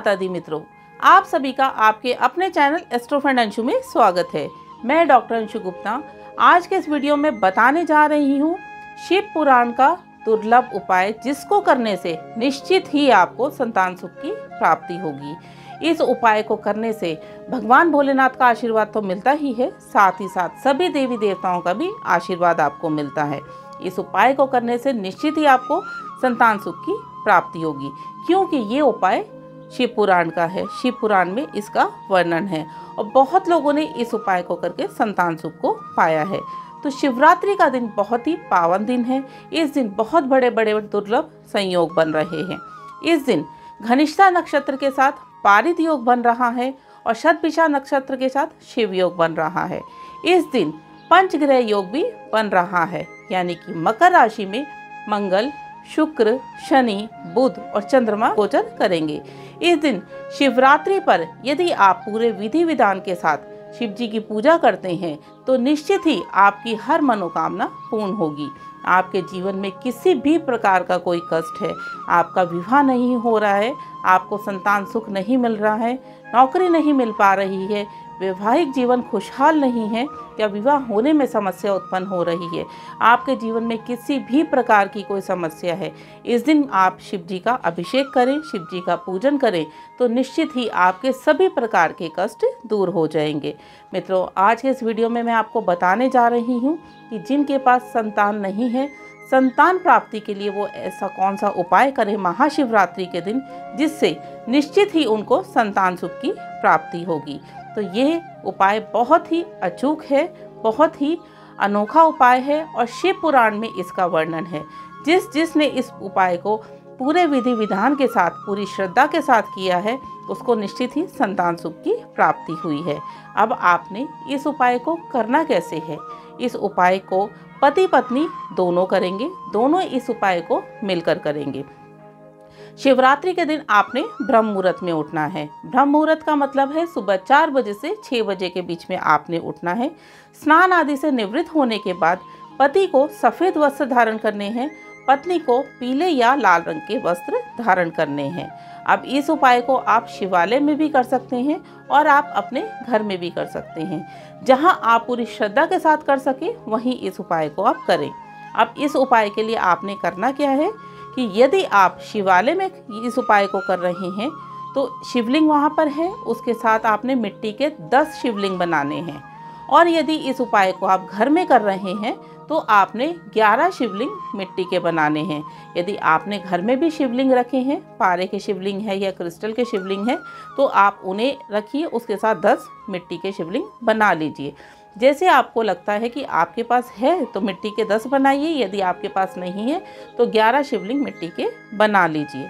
माता दी मित्रों, आप सभी का आपके अपने चैनल एस्ट्रो फ्रेंड अंशु में स्वागत है। मैं डॉक्टर अंशु गुप्ता आज के इस वीडियो में बताने जा रही हूँ शिव पुराण का दुर्लभ उपाय, जिसको करने से निश्चित ही आपको संतान सुख की प्राप्ति होगी। इस उपाय को करने से भगवान भोलेनाथ का आशीर्वाद तो मिलता ही है, साथ ही साथ सभी देवी देवताओं का भी आशीर्वाद आपको मिलता है। इस उपाय को करने से निश्चित ही आपको संतान सुख की प्राप्ति होगी, क्योंकि ये उपाय शिव पुराण का है। शिव पुराण में इसका वर्णन है और बहुत लोगों ने इस उपाय को करके संतान सुख को पाया है। तो शिवरात्रि का दिन बहुत ही पावन दिन है। इस दिन बहुत बड़े बड़े दुर्लभ संयोग बन रहे हैं। इस दिन घनिष्ठा नक्षत्र के साथ पारित योग बन रहा है और शतभिषा नक्षत्र के साथ शिव योग बन रहा है। इस दिन पंचग्रह योग भी बन रहा है, यानी कि मकर राशि में मंगल, शुक्र, शनि, बुध और चंद्रमा गोचर करेंगे। इस दिन शिवरात्रि पर यदि आप पूरे विधि विधान के साथ शिव जी की पूजा करते हैं तो निश्चित ही आपकी हर मनोकामना पूर्ण होगी। आपके जीवन में किसी भी प्रकार का कोई कष्ट है, आपका विवाह नहीं हो रहा है, आपको संतान सुख नहीं मिल रहा है, नौकरी नहीं मिल पा रही है, वैवाहिक जीवन खुशहाल नहीं है या विवाह होने में समस्या उत्पन्न हो रही है, आपके जीवन में किसी भी प्रकार की कोई समस्या है, इस दिन आप शिव जी का अभिषेक करें, शिव जी का पूजन करें तो निश्चित ही आपके सभी प्रकार के कष्ट दूर हो जाएंगे। मित्रों, आज के इस वीडियो में मैं आपको बताने जा रही हूँ कि जिनके पास संतान नहीं है, संतान प्राप्ति के लिए वो ऐसा कौन सा उपाय करें महाशिवरात्रि के दिन, जिससे निश्चित ही उनको संतान सुख की प्राप्ति होगी। तो ये उपाय बहुत ही अचूक है, बहुत ही अनोखा उपाय है और शिव पुराण में इसका वर्णन है। जिसने इस उपाय को पूरे विधि विधान के साथ, पूरी श्रद्धा के साथ किया है, उसको निश्चित ही संतान सुख की प्राप्ति हुई है। अब आपने इस उपाय को करना कैसे है? इस उपाय को पति पत्नी दोनों करेंगे, दोनों इस उपाय को मिलकर करेंगे। शिवरात्रि के दिन आपने ब्रह्म मुहूर्त में उठना है। ब्रह्म मुहूर्त का मतलब है सुबह 4 बजे से 6 बजे के बीच में आपने उठना है। स्नान आदि से निवृत्त होने के बाद पति को सफ़ेद वस्त्र धारण करने हैं, पत्नी को पीले या लाल रंग के वस्त्र धारण करने हैं। अब इस उपाय को आप शिवालय में भी कर सकते हैं और आप अपने घर में भी कर सकते हैं। जहां आप पूरी श्रद्धा के साथ कर सके वहीं इस उपाय को आप करें। अब इस उपाय के लिए आपने करना क्या है कि यदि आप शिवालय में इस उपाय को कर रहे हैं तो शिवलिंग वहां पर है, उसके साथ आपने मिट्टी के 10 शिवलिंग बनाने हैं। और यदि इस उपाय को आप घर में कर रहे हैं तो आपने 11 शिवलिंग मिट्टी के बनाने हैं। यदि आपने घर में भी शिवलिंग रखे हैं, पारे के शिवलिंग है या क्रिस्टल के शिवलिंग है, तो आप उन्हें रखिए, उसके साथ 10 मिट्टी के शिवलिंग बना लीजिए। जैसे आपको लगता है कि आपके पास है तो मिट्टी के 10 बनाइए, यदि आपके पास नहीं है तो 11 शिवलिंग मिट्टी के बना लीजिए।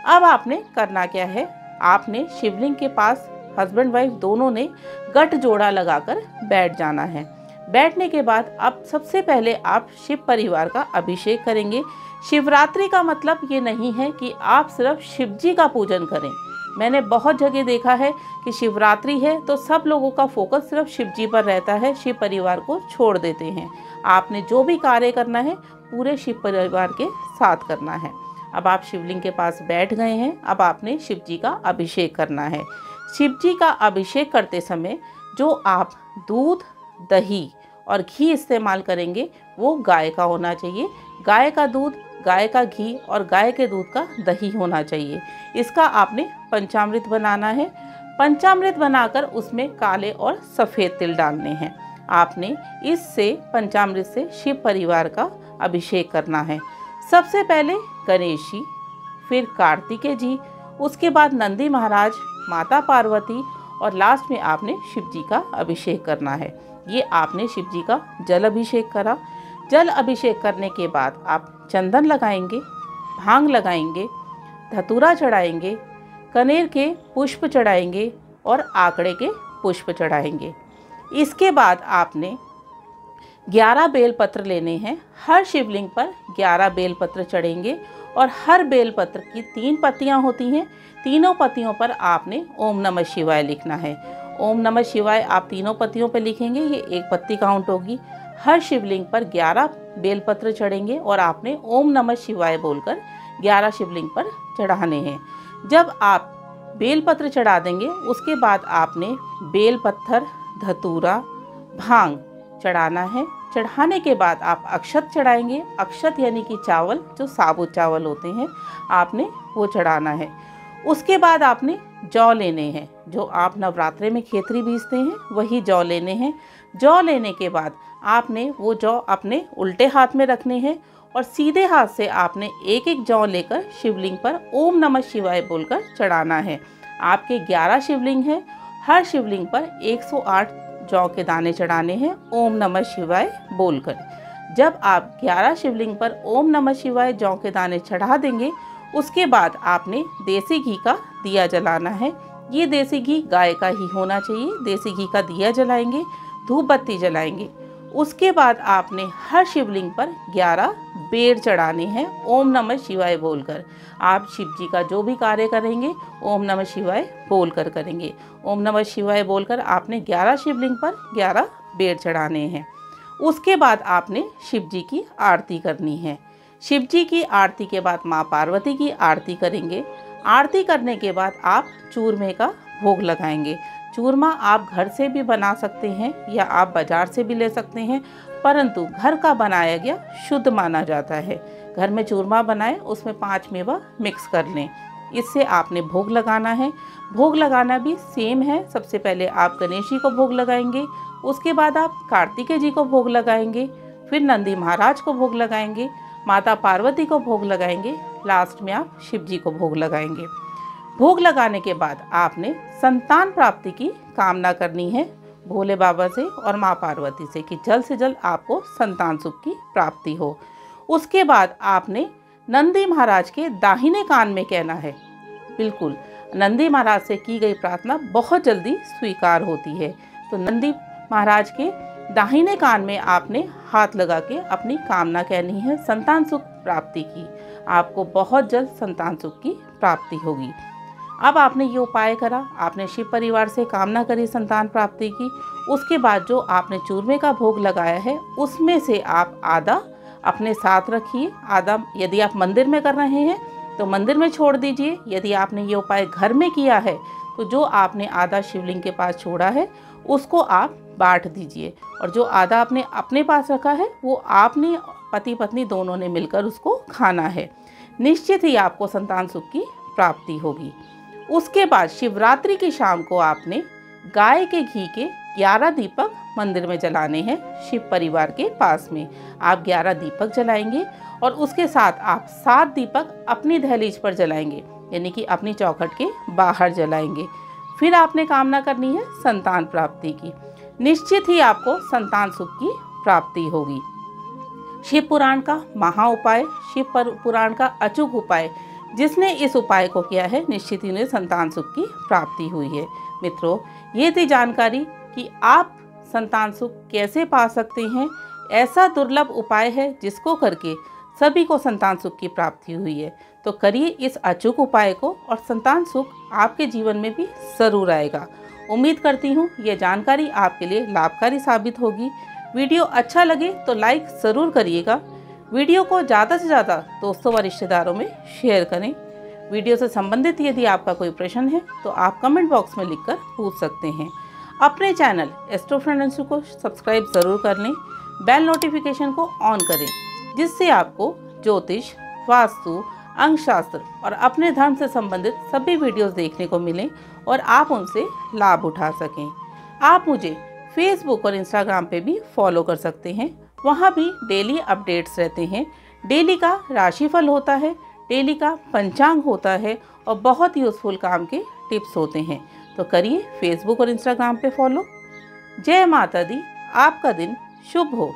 अब आपने करना क्या है, आपने शिवलिंग के पास हस्बैंड वाइफ दोनों ने गठ जोड़ा लगाकर बैठ जाना है। बैठने के बाद अब सबसे पहले आप शिव परिवार का अभिषेक करेंगे। शिवरात्रि का मतलब ये नहीं है कि आप सिर्फ शिव जी का पूजन करें। मैंने बहुत जगह देखा है कि शिवरात्रि है तो सब लोगों का फोकस सिर्फ शिव जी पर रहता है, शिव परिवार को छोड़ देते हैं। आपने जो भी कार्य करना है पूरे शिव परिवार के साथ करना है। अब आप शिवलिंग के पास बैठ गए हैं, अब आपने शिव जी का अभिषेक करना है। शिव जी का अभिषेक करते समय जो आप दूध, दही और घी इस्तेमाल करेंगे वो गाय का होना चाहिए। गाय का दूध, गाय का घी और गाय के दूध का दही होना चाहिए। इसका आपने पंचामृत बनाना है। पंचामृत बनाकर उसमें काले और सफ़ेद तिल डालने हैं। आपने इससे पंचामृत से शिव परिवार का अभिषेक करना है। सबसे पहले गणेश जी, फिर कार्तिकेय जी, उसके बाद नंदी महाराज, माता पार्वती और लास्ट में आपने शिव जी का अभिषेक करना है। ये आपने शिव जी का जल अभिषेक करा। जल अभिषेक करने के बाद आप चंदन लगाएंगे, भांग लगाएंगे, धतूरा चढ़ाएंगे, कनेर के पुष्प चढ़ाएंगे और आकड़े के पुष्प चढ़ाएंगे। इसके बाद आपने 11 बेलपत्र लेने हैं। हर शिवलिंग पर 11 बेलपत्र चढ़ेंगे और हर बेलपत्र की 3 पत्तियां होती हैं। तीनों पत्तियों पर आपने ओम नमः शिवाय लिखना है। ओम नमः शिवाय आप तीनों पत्तियों पर लिखेंगे, ये एक पत्ती काउंट होगी। हर शिवलिंग पर 11 बेलपत्र चढ़ेंगे और आपने ओम नमः शिवाय बोलकर 11 शिवलिंग पर चढ़ाने हैं। जब आप बेलपत्र चढ़ा देंगे, उसके बाद आपने बेल पत्थर, धतूरा, भांग चढ़ाना है। चढ़ाने के बाद आप अक्षत चढ़ाएंगे। अक्षत यानी कि चावल, जो साबुत चावल होते हैं, आपने वो चढ़ाना है। उसके बाद आपने जौ लेने हैं, जो आप नवरात्रे में खेतरी बीजते हैं वही जौ लेने हैं। जौ लेने के बाद आपने वो जौ अपने उल्टे हाथ में रखने हैं और सीधे हाथ से आपने एक एक जौ लेकर शिवलिंग पर ओम नमः शिवाय बोलकर चढ़ाना है। आपके 11 शिवलिंग हैं, हर शिवलिंग पर 108 जौ के दाने चढ़ाने हैं ओम नमः शिवाय बोलकर। जब आप 11 शिवलिंग पर ओम नमः शिवाय जौ के दाने चढ़ा देंगे, उसके बाद आपने देसी घी का दिया जलाना है। ये देसी घी गाय का ही होना चाहिए। देसी घी का दिया जलाएंगे, धूप बत्ती जलाएंगे। उसके बाद आपने हर शिवलिंग पर 11 बेर चढ़ाने हैं ओम नमः शिवाय बोलकर। आप शिव जी का जो भी कार्य करेंगे ओम नमः शिवाय बोलकर करेंगे। ओम नमः शिवाय बोलकर आपने 11 शिवलिंग पर 11 बेर चढ़ाने हैं। उसके बाद आपने शिव जी की आरती करनी है। शिव जी की आरती के बाद माँ पार्वती की आरती करेंगे। आरती करने के बाद आप चूरमे का भोग लगाएंगे। चूरमा आप घर से भी बना सकते हैं या आप बाज़ार से भी ले सकते हैं, परंतु घर का बनाया गया शुद्ध माना जाता है। घर में चूरमा बनाएं, उसमें 5 मेवा मिक्स कर लें। इससे आपने भोग लगाना है। भोग लगाना भी सेम है। सबसे पहले आप गणेश जी को भोग लगाएंगे, उसके बाद आप कार्तिकेय जी को भोग लगाएंगे, फिर नंदी महाराज को भोग लगाएंगे, माता पार्वती को भोग लगाएंगे, लास्ट में आप शिव जी को भोग लगाएंगे। भोग लगाने के बाद आपने संतान प्राप्ति की कामना करनी है भोले बाबा से और माँ पार्वती से कि जल्द से जल्द आपको संतान सुख की प्राप्ति हो। उसके बाद आपने नंदी महाराज के दाहिने कान में कहना है। बिल्कुल, नंदी महाराज से की गई प्रार्थना बहुत जल्दी स्वीकार होती है। तो नंदी महाराज के दाहिने कान में आपने हाथ लगा के अपनी कामना कहनी है संतान सुख प्राप्ति की। आपको बहुत जल्द संतान सुख की प्राप्ति होगी। अब आपने ये उपाय करा, आपने शिव परिवार से कामना करी संतान प्राप्ति की। उसके बाद जो आपने चूरमे का भोग लगाया है, उसमें से आप आधा अपने साथ रखिए। आधा यदि आप मंदिर में कर रहे हैं तो मंदिर में छोड़ दीजिए। यदि आपने ये उपाय घर में किया है तो जो आपने आधा शिवलिंग के पास छोड़ा है उसको आप बांट दीजिए, और जो आधा आपने अपने पास रखा है वो आपने पति पत्नी दोनों ने मिलकर उसको खाना है। निश्चित ही आपको संतान सुख की प्राप्ति होगी। उसके बाद शिवरात्रि की शाम को आपने गाय के घी के 11 दीपक मंदिर में जलाने हैं। शिव परिवार के पास में आप 11 दीपक जलाएंगे और उसके साथ आप 7 दीपक अपनी दहलीज पर जलाएंगे, यानी कि अपनी चौखट के बाहर जलाएंगे। फिर आपने कामना करनी है संतान प्राप्ति की। निश्चित ही आपको संतान सुख की प्राप्ति होगी। शिव पुराण का महा उपाय, शिव पुराण का अचूक उपाय, जिसने इस उपाय को किया है निश्चित ही उन्हें संतान सुख की प्राप्ति हुई है। मित्रों, ये थी जानकारी कि आप संतान सुख कैसे पा सकते हैं। ऐसा दुर्लभ उपाय है जिसको करके सभी को संतान सुख की प्राप्ति हुई है। तो करिए इस अचूक उपाय को और संतान सुख आपके जीवन में भी ज़रूर आएगा। उम्मीद करती हूँ ये जानकारी आपके लिए लाभकारी साबित होगी। वीडियो अच्छा लगे तो लाइक ज़रूर करिएगा। वीडियो को ज़्यादा से ज़्यादा दोस्तों व रिश्तेदारों में शेयर करें। वीडियो से संबंधित यदि आपका कोई प्रश्न है तो आप कमेंट बॉक्स में लिखकर पूछ सकते हैं। अपने चैनल एस्ट्रो फ्रेंड अंशु को सब्सक्राइब ज़रूर कर लें, बेल नोटिफिकेशन को ऑन करें, जिससे आपको ज्योतिष, वास्तु, अंकशास्त्र और अपने धर्म से संबंधित सभी वीडियोस देखने को मिलें और आप उनसे लाभ उठा सकें। आप मुझे फेसबुक और इंस्टाग्राम पे भी फॉलो कर सकते हैं। वहाँ भी डेली अपडेट्स रहते हैं। डेली का राशिफल होता है, डेली का पंचांग होता है और बहुत यूज़फुल काम के टिप्स होते हैं। तो करिए फेसबुक और इंस्टाग्राम पे फॉलो। जय माता दी, आपका दिन शुभ हो।